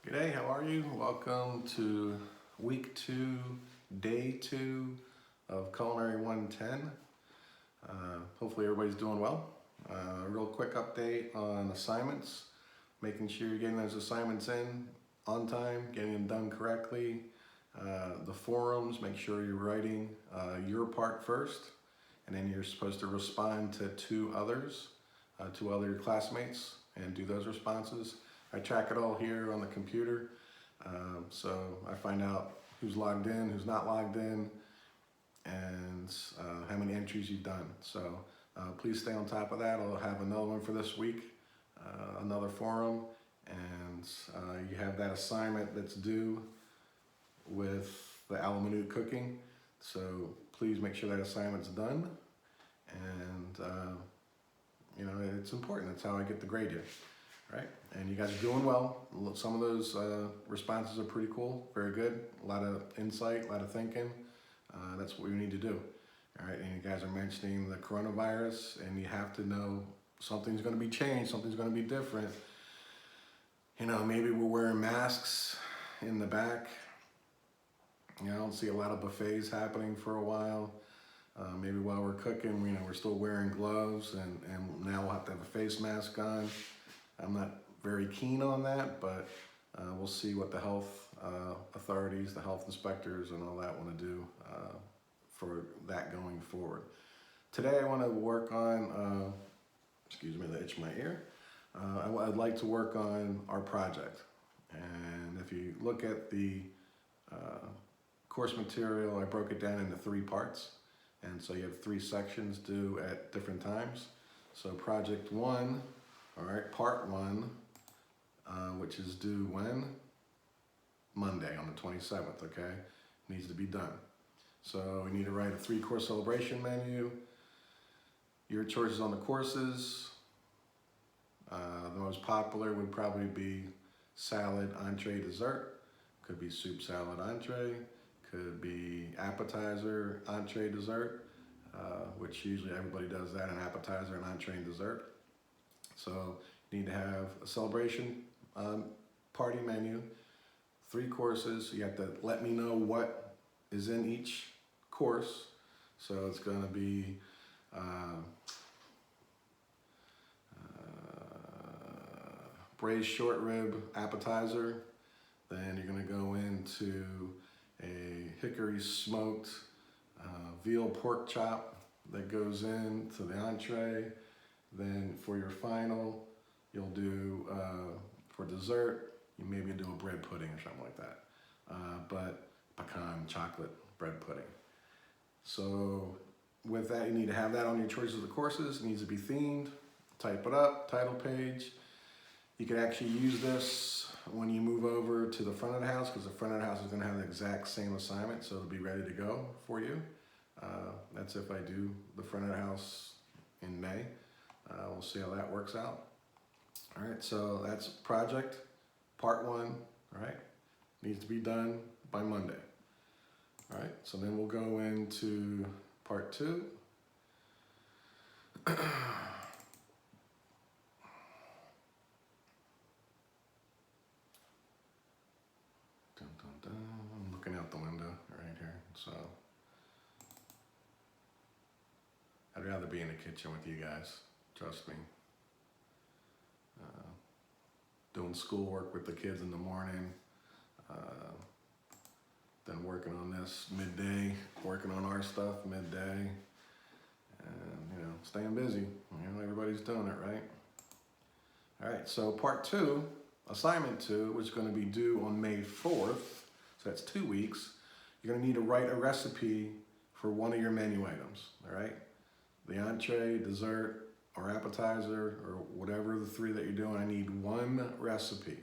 G'day, how are you? Welcome to week 2, day 2 of Culinary 110. Hopefully everybody's doing well. Real quick update on assignments. Making sure you're getting those assignments in on time, getting them done correctly. The forums, make sure you're writing your part first, and then you're supposed to respond to two other classmates and do those responses. I track it all here on the computer, so I find out who's logged in, who's not logged in, and how many entries you've done. So please stay on top of that. I'll have another one for this week, another forum, and you have that assignment that's due with the a la minute cooking. So please make sure that assignment's done, and you know, it's important. That's how I get the grade here. Right, and you guys are doing well. Some of those responses are pretty cool, very good. A lot of insight, a lot of thinking. That's what we need to do. All right, and you guys are mentioning the coronavirus, and you have to know something's going to be changed, something's going to be different. You know, maybe we're wearing masks in the back. You know, I don't see a lot of buffets happening for a while. Maybe while we're cooking, you know, we're still wearing gloves, and now we'll have to have a face mask on. I'm not very keen on that, but we'll see what the health authorities, the health inspectors and all that want to do for that going forward. Today I want to work on, excuse me, the itch in my ear. I'd like to work on our project. And if you look at the course material, I broke it down into 3 parts. And so you have 3 sections due at different times. So project 1, all right, part 1, which is due when? Monday on the 27th, okay? Needs to be done. So we need to write a 3-course celebration menu. Your choices on the courses. The most popular would probably be salad, entree, dessert. Could be soup, salad, entree. Could be appetizer, entree, dessert, which usually everybody does that, an appetizer, an entree, and dessert. So you need to have a celebration party menu, 3 courses. You have to let me know what is in each course. So it's going to be braised short rib appetizer. Then you're going to go into a hickory smoked veal pork chop that goes into the entree. Then for your final, you'll do, for dessert, you maybe do a bread pudding or something like that. But pecan chocolate bread pudding. So with that, you need to have that on your choices of the courses. It needs to be themed. Type it up, title page. You can actually use this when you move over to the front of the house, because the front of the house is going to have the exact same assignment, so it'll be ready to go for you. That's if I do the front of the house in May. We'll see how that works out. All right, so that's project part 1, all right? Needs to be done by Monday. All right, so then we'll go into part 2. Dun, dun, dun. I'm looking out the window right here, so I'd rather be in the kitchen with you guys, trust me. Doing schoolwork with the kids in the morning, then working on this midday, working on our stuff midday, and you know, staying busy. You know, everybody's doing it, right? All right, so part 2, assignment 2, which is going to be due on May 4th, so that's 2 weeks. You're going to need to write a recipe for one of your menu items, all right? The entree, dessert, or appetizer, or whatever the 3 that you're doing, I need 1 recipe.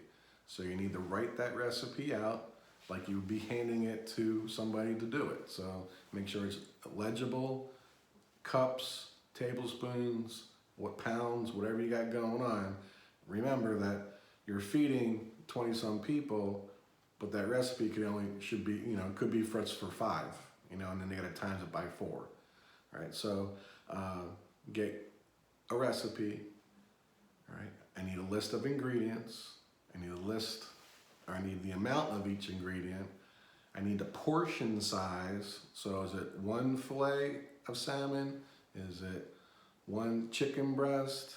So you need to write that recipe out like you would be handing it to somebody to do it. So make sure it's legible, cups, tablespoons, what pounds, whatever you got going on. Remember that you're feeding 20-some people, but that recipe should be, you know, could be for 5, you know, and then they got to times it by 4. All right, so get a recipe. All right, I need a list of ingredients. I need a list or I need the amount of each ingredient. I need the portion size. So is it one fillet of salmon? Is it one chicken breast?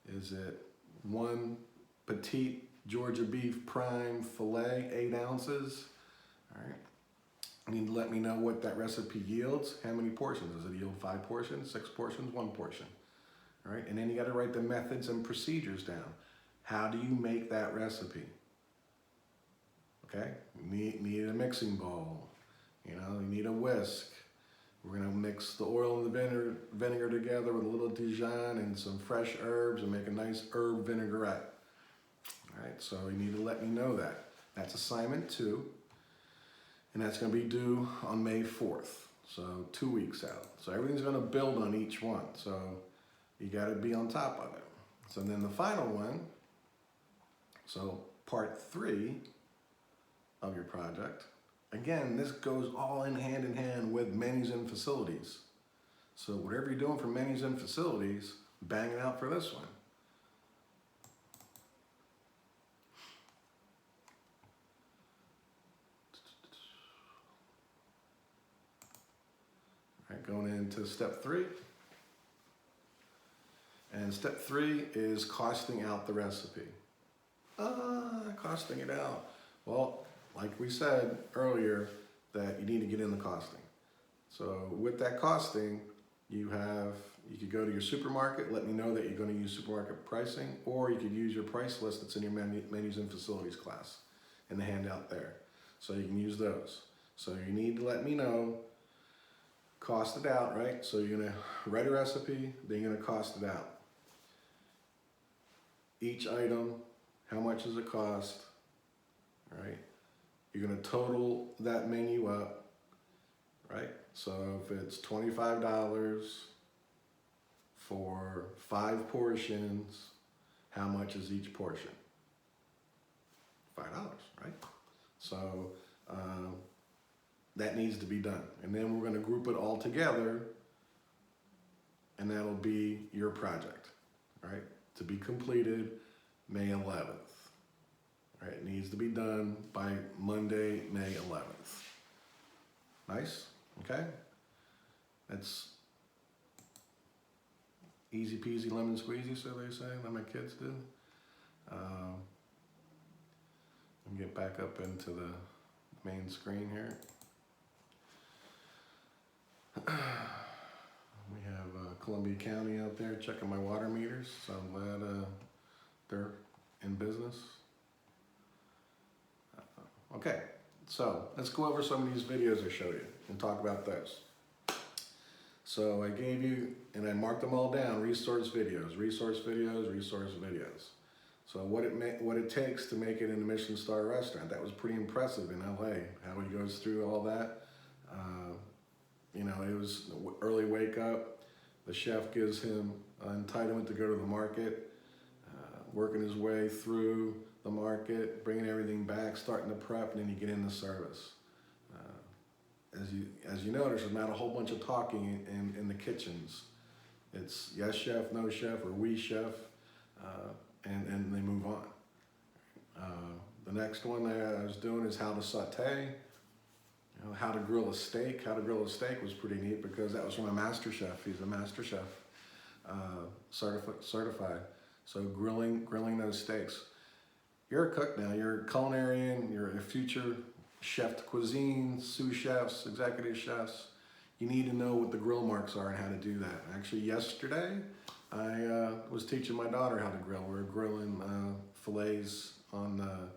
Is it one petite Georgia beef prime fillet, 8 ounces? All right. You need to let me know what that recipe yields. How many portions? Does it yield 5 portions, 6 portions, 1 portion? All right. And then you got to write the methods and procedures down. How do you make that recipe? Okay. You need a mixing bowl. You need a whisk. We're going to mix the oil and the vinegar together with a little Dijon and some fresh herbs and make a nice herb vinaigrette. All right. So you need to let me know that. That's assignment 2. And that's going to be due on May 4th, so 2 weeks out. So everything's going to build on each one, so you got to be on top of it. So then the final one, so part 3 of your project, again, this goes all in hand with menus and facilities. So whatever you're doing for menus and facilities, bang it out for this one. Going into step 3. And step 3 is costing out the recipe. Costing it out. Well, like we said earlier, that you need to get in the costing. So with that costing, you could go to your supermarket, let me know that you're going to use supermarket pricing, or you could use your price list that's in your menus and facilities class in the handout there. So you can use those. So you need to let me know, cost it out, right? So you're gonna write a recipe, then you're gonna cost it out. Each item, how much does it cost, right? You're gonna total that menu up, right? So if it's $25 for 5 portions, how much is each portion? $5, right? So, that needs to be done. And then we're going to group it all together, and that'll be your project, right? To be completed May 11th. Right? It needs to be done by Monday, May 11th. Nice? Okay? That's easy peasy lemon squeezy, so they say, like my kids do. Let me get back up into the main screen here. We have Columbia County out there checking my water meters, so I'm glad they're in business. Okay, so let's go over some of these videos I showed you and talk about those. So I gave you, and I marked them all down, resource videos, resource videos, resource videos. So what it takes to make it in a Michelin star restaurant. That was pretty impressive in LA, how he goes through all that. It was early wake up. The chef gives him entitlement to go to the market, working his way through the market, bringing everything back, starting to prep, and then you get into service. As you notice, there's not a whole bunch of talking in the kitchens. It's yes chef, no chef, or we chef, and they move on. The next one that I was doing is how to saute. How to grill a steak. How to grill a steak was pretty neat because that was from a master chef. He's a master chef, certified. So grilling those steaks. You're a cook now. You're a culinarian. You're a future chef de cuisine, sous chefs, executive chefs. You need to know what the grill marks are and how to do that. Actually, yesterday I was teaching my daughter how to grill. We were grilling fillets on the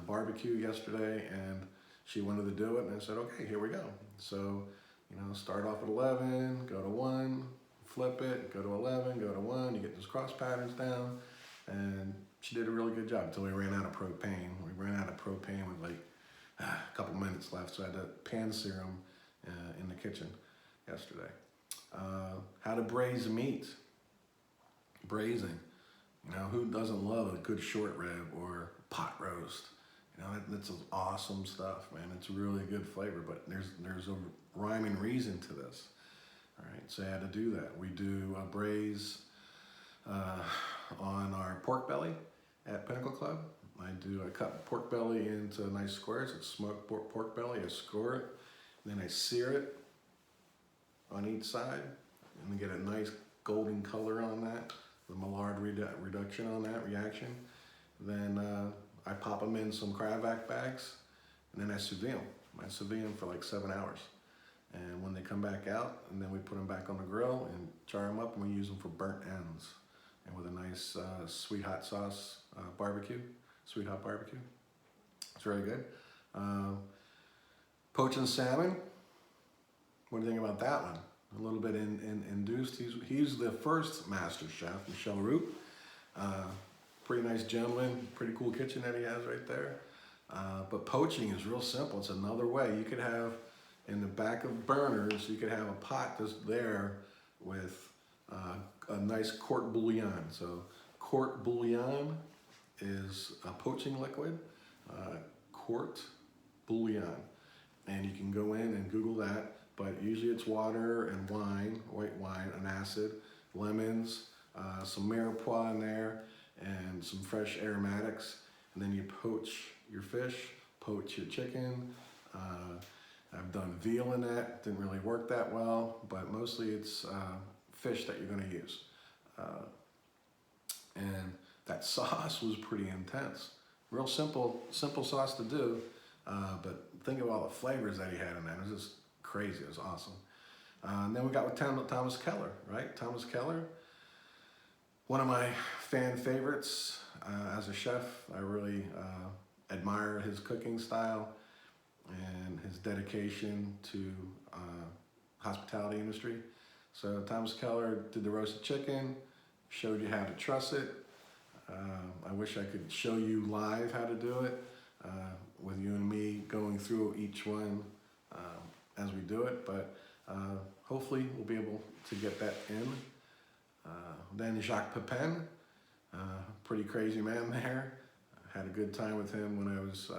barbecue yesterday, and she wanted to do it, and I said, okay, here we go. So, start off at 11, go to 1, flip it, go to 11, go to 1, you get those cross patterns down, and she did a really good job until we ran out of propane. We ran out of propane with a couple minutes left, so I had to pan sear them in the kitchen yesterday. How to braise meat. Braising. Who doesn't love a good short rib or pot roast? That's awesome stuff, man. It's really good flavor, but there's a rhyme and reason to this. All right, so I had to do that. We do a braise on our pork belly at Pinnacle Club. I I cut pork belly into nice squares. It's smoked pork belly. I score it, and then I sear it on each side, and then get a nice golden color on that. The Maillard reduction on that reaction. Then I pop them in some cryovac bags, and then I sous vide them. I sous vide them for like 7 hours. And when they come back out, and then we put them back on the grill and char them up, and we use them for burnt ends. And with a nice sweet hot sauce barbecue, sweet hot barbecue. It's very good. Poaching salmon. What do you think about that one? A little bit induced. He's the first master chef, Michel Root. Pretty nice gentleman, pretty cool kitchen that he has right there. But poaching is real simple. It's another way. You could have, in the back of burners, you could have a pot that's there with a nice court bouillon. So court bouillon is a poaching liquid, court bouillon. And you can go in and Google that, but usually it's water and wine, white wine, an acid, lemons, some mirepoix in there, and some fresh aromatics. And then you poach your fish, poach your chicken. I've done veal in that, didn't really work that well, but mostly it's fish that you're gonna use. And that sauce was pretty intense. Real simple sauce to do, but think of all the flavors that he had in that. It was just crazy, it was awesome. And then we got with Thomas Keller, right? Thomas Keller, one of my fan favorites as a chef. I really admire his cooking style and his dedication to hospitality industry. So Thomas Keller did the roasted chicken, showed you how to truss it. I wish I could show you live how to do it with you and me going through each one as we do it, but hopefully we'll be able to get that in. Then Jacques Pepin, pretty crazy man there. I had a good time with him when I was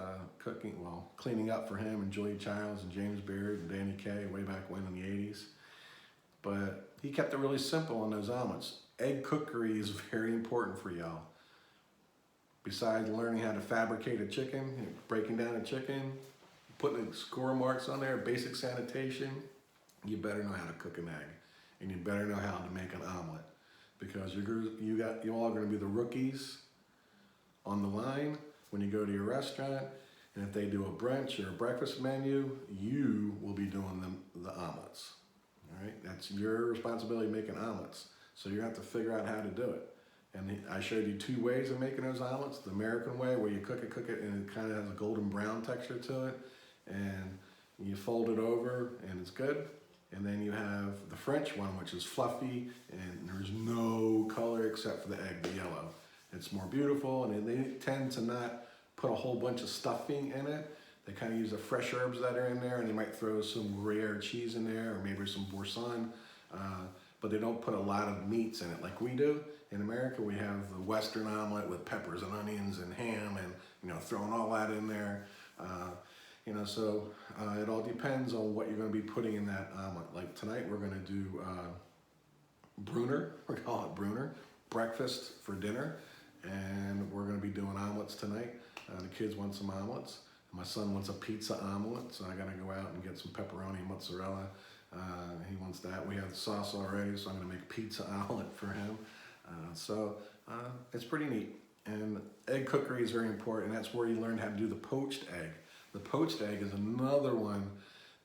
cleaning up for him and Julia Childs and James Beard and Danny Kaye way back when in the 80s. But he kept it really simple on those omelets. Egg cookery is very important for y'all. Besides learning how to fabricate a chicken, breaking down a chicken, putting score marks on there, basic sanitation, you better know how to cook an egg. And you better know how to make an omelet. Because you all are going to be the rookies on the line when you go to your restaurant. And if they do a brunch or a breakfast menu, you will be doing the omelets. All right, that's your responsibility making omelets. So you have to figure out how to do it. And I showed you 2 ways of making those omelets. The American way, where you cook it, and it kind of has a golden brown texture to it. And you fold it over, and it's good. And then you have the French one, which is fluffy, and there's no color except for the egg, the yellow. It's more beautiful, and they tend to not put a whole bunch of stuffing in it. They kind of use the fresh herbs that are in there, and they might throw some Gruyere cheese in there, or maybe some Boursin, but they don't put a lot of meats in it like we do. In America, we have the Western omelet with peppers and onions and ham, and throwing all that in there. So it all depends on what you're going to be putting in that omelet. Like tonight, we're going to do Bruner. We call it Bruner, breakfast for dinner, and we're going to be doing omelets tonight. The kids want some omelets. My son wants a pizza omelet, so I got to go out and get some pepperoni and mozzarella. He wants that. We have the sauce already, so I'm going to make a pizza omelet for him. So it's pretty neat. And egg cookery is very important. That's where you learn how to do the poached egg. The poached egg is another one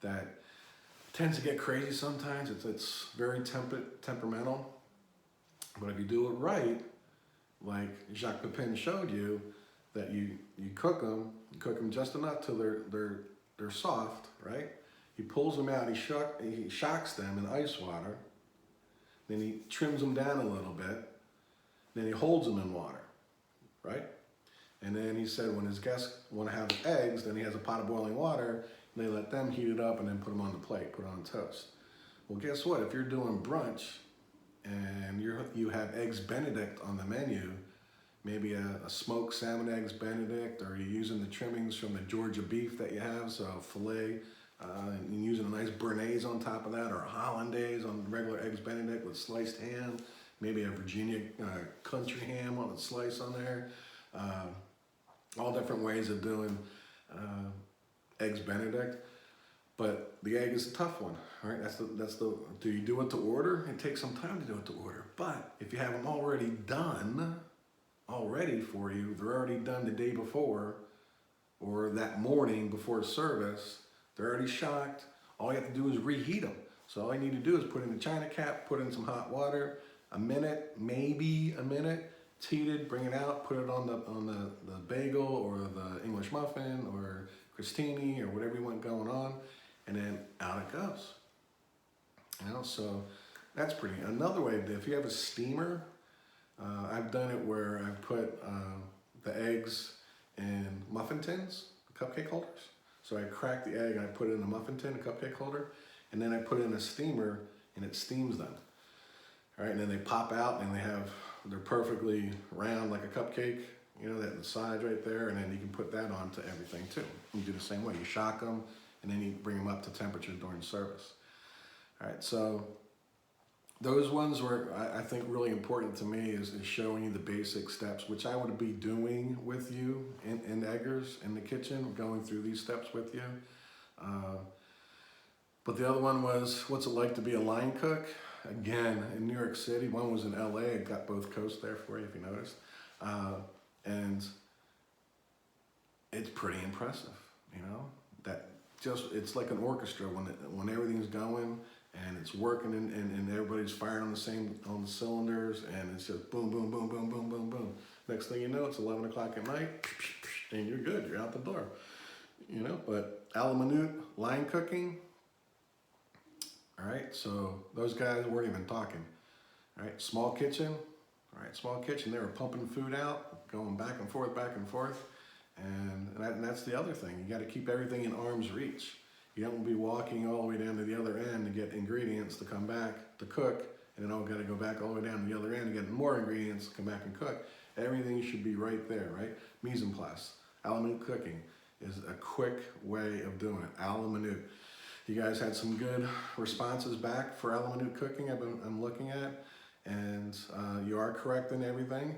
that tends to get crazy sometimes. It's very temperamental. But if you do it right, like Jacques Pepin showed you, that you cook them just enough till they're soft, right? He pulls them out, he shocks them in ice water, then he trims them down a little bit, then he holds them in water, right? And then he said when his guests want to have eggs, then he has a pot of boiling water, and they let them heat it up and then put them on the plate, put it on toast. Well, guess what? If you're doing brunch and you have eggs Benedict on the menu, maybe a smoked salmon eggs Benedict, or you're using the trimmings from the Georgia beef that you have, so filet, and using a nice béarnaise on top of that, or a hollandaise on regular eggs Benedict with sliced ham, maybe a Virginia country ham on a slice on there. All different ways of doing eggs Benedict, but the egg is a tough one, right? Do you do it to order? It takes some time to do it to order, but if you have them already done, already for you, they're already done the day before or that morning before service, they're already shocked. All you have to do is reheat them. So all you need to do is put in the China cap, put in some hot water, a minute, maybe a minute, it's heated, bring it out, put it on the bagel or the English muffin or crostini or whatever you want going on, and then out it goes. You know, so that's pretty. Another way, if you have a steamer, I've done it where I put the eggs in muffin tins, cupcake holders. So I crack the egg and I put it in a muffin tin, a cupcake holder, and then I put it in a steamer and it steams them. All right, and then they pop out and they're perfectly round like a cupcake, you know, that the sides right there, and then you can put that onto everything too. You do the same way, you shock them and then you bring them up to temperature during service. All right, so those ones were, I think, really important to me is showing you the basic steps, which I would be doing with you in Eggers in the kitchen, going through these steps with you. But the other one was, what's it like to be a line cook? Again, in New York City, one was in LA, I got both coasts there for you if you noticed. And it's pretty impressive, you know? It's like an orchestra when everything's going and it's working and everybody's firing on the cylinders, and it's just boom, boom, boom, boom, boom, boom, boom. Next thing you know, it's 11 o'clock at night and you're good, you're out the door, you know? But a la minute line cooking, all right, so those guys weren't even talking, all right? Small kitchen, they were pumping food out, going back and forth, and that's the other thing. You got to keep everything in arm's reach. You don't be walking all the way down to the other end to get ingredients to come back to cook, and then got to go back all the way down to the other end to get more ingredients to come back and cook. Everything should be right there, right? Mise en place. A la minute cooking is a quick way of doing it. A la minute. You guys had some good responses back for a la minute cooking I'm looking at, and you are correct in everything.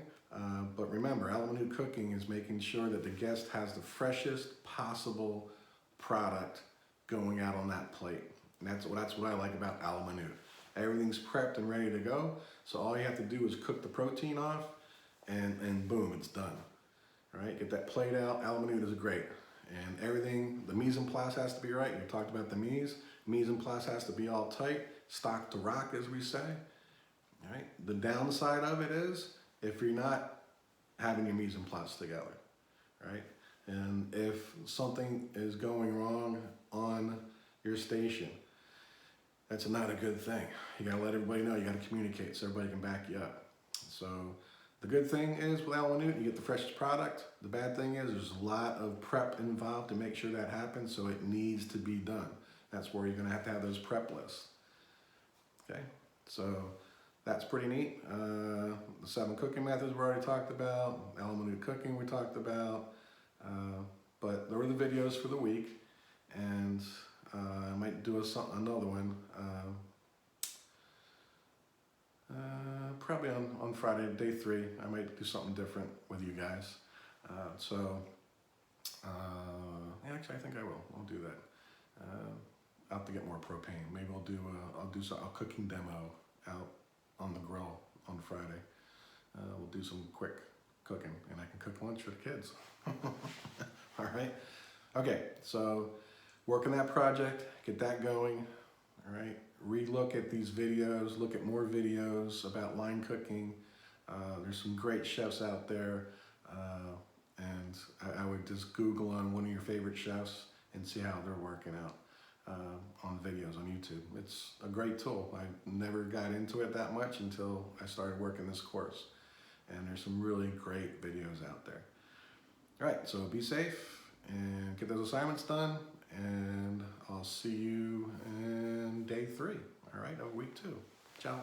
But remember, a la minute cooking is making sure that the guest has the freshest possible product going out on that plate. And that's what I like about a la minute. Everything's prepped and ready to go, so all you have to do is cook the protein off, and boom, it's done. All right, get that plate out. A la minute is great. And everything, the mise en place has to be right. You talked about the mise en place has to be all tight, stock to rock, as we say. All right, the downside of it is if you're not having your mise en place together, right? And if something is going wrong on your station, that's not a good thing. You gotta let everybody know, you gotta communicate so everybody can back you up. So the good thing is with a la minute, you get the freshest product. The bad thing is there's a lot of prep involved to make sure that happens, so it needs to be done. That's where you're gonna have to have those prep lists. Okay, so that's pretty neat. The 7 cooking methods we already talked about. A la minute cooking we talked about. But there were the videos for the week, and I might do another one. Probably on Friday, day 3, I might do something different with you guys. Actually, I think I will. I'll do that. I'll have to get more propane. Maybe I'll do a cooking demo out on the grill on Friday. We'll do some quick cooking, and I can cook lunch for the kids. All right. Okay. So work on that project. Get that going. All right. Relook at these videos, look at more videos about line cooking. There's some great chefs out there, and I would just Google on one of your favorite chefs and see how they're working out on videos on YouTube. It's a great tool. I never got into it that much until I started working this course, and there's some really great videos out there. All right, so be safe and get those assignments done, and I'll see you in day 3, all right, of week 2. Ciao.